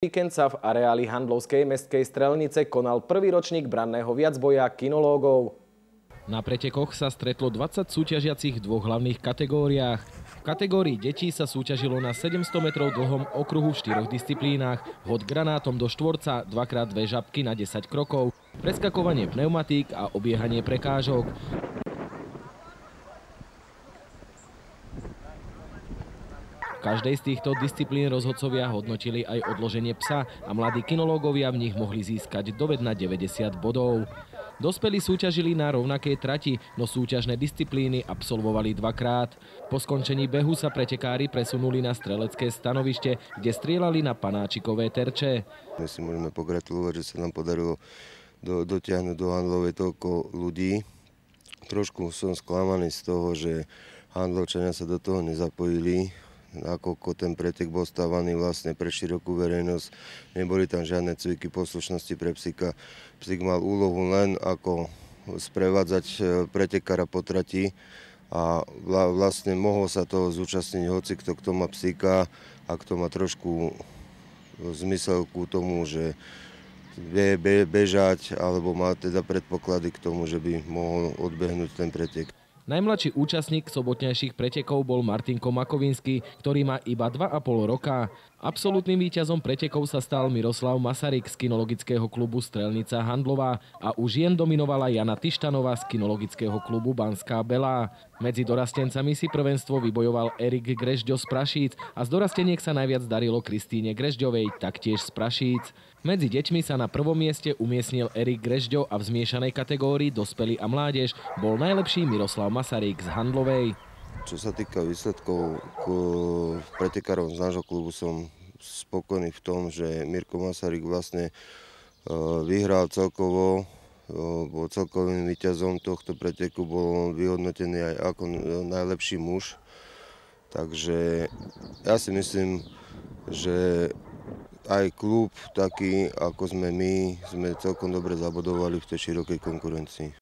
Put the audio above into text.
Víkend sa v areáli Handlovskej mestskej strelnice konal prvý ročník branného viacboja kinológov. Na pretekoch sa stretlo 20 súťažiacich v dvoch hlavných kategóriách. V kategórii detí sa súťažilo na 700 metrov dlhom okruhu v 4 disciplínach. Hod granátom do štvorca, 2x2 žabky na 10 krokov, preskakovanie pneumatík a obiehanie prekážok. V každej z týchto disciplín rozhodcovia hodnotili aj odloženie psa a mladí kinológovia v nich mohli získať doved na 90 bodov. Dospelí súťažili na rovnakej trati, no súťažné disciplíny absolvovali dvakrát. Po skončení behu sa pretekári presunuli na strelecké stanovište, kde strieľali na panáčikové terče. My si môžeme pogratulovať, že sa nám podarilo dotiahnuť do Handlovej toľko ľudí. Trošku som sklamaný z toho, že Handlovčania sa do toho nezapojili, nakoľko ten pretek bol stávaný vlastne pre širokú verejnosť. Neboli tam žiadne cviky poslušnosti pre psíka. Psík mal úlohu len ako sprevádzať pretekára po trati a vlastne mohol sa toho zúčastniť hoci kto má psíka a kto má trošku zmysel ku tomu, že vie bežať alebo má teda predpoklady k tomu, že by mohol odbehnúť ten pretek. Najmladší účastník sobotnejších pretekov bol Martinko Makovinský, ktorý má iba 2,5 roka. Absolútnym víťazom pretekov sa stal Miroslav Masaryk z kinologického klubu Strelnica Handlová a u žien dominovala Jana Tyštanová z kinologického klubu Banská Belá. Medzi dorastencami si prvenstvo vybojoval Erik Grežďo z Prašíc a z dorasteniek sa najviac darilo Kristíne Grežďovej, taktiež z Prašíc. Medzi deťmi sa na prvom mieste umiestnil Erik Grežďo a v zmiešanej kategórii dospelí a mládež bol najlepší Miroslav Masaryk z Handlovej. Čo sa týka výsledkov pretekárov z nášho klubu, som spokojný v tom, že Mirko Masaryk vlastne vyhral celkovo, bol celkovým víťazom tohto preteku, bol vyhodnotený aj ako najlepší muž. Takže ja si myslím, že aj klub taký, ako sme my, sme celkom dobre zabodovali v tej širokej konkurencii.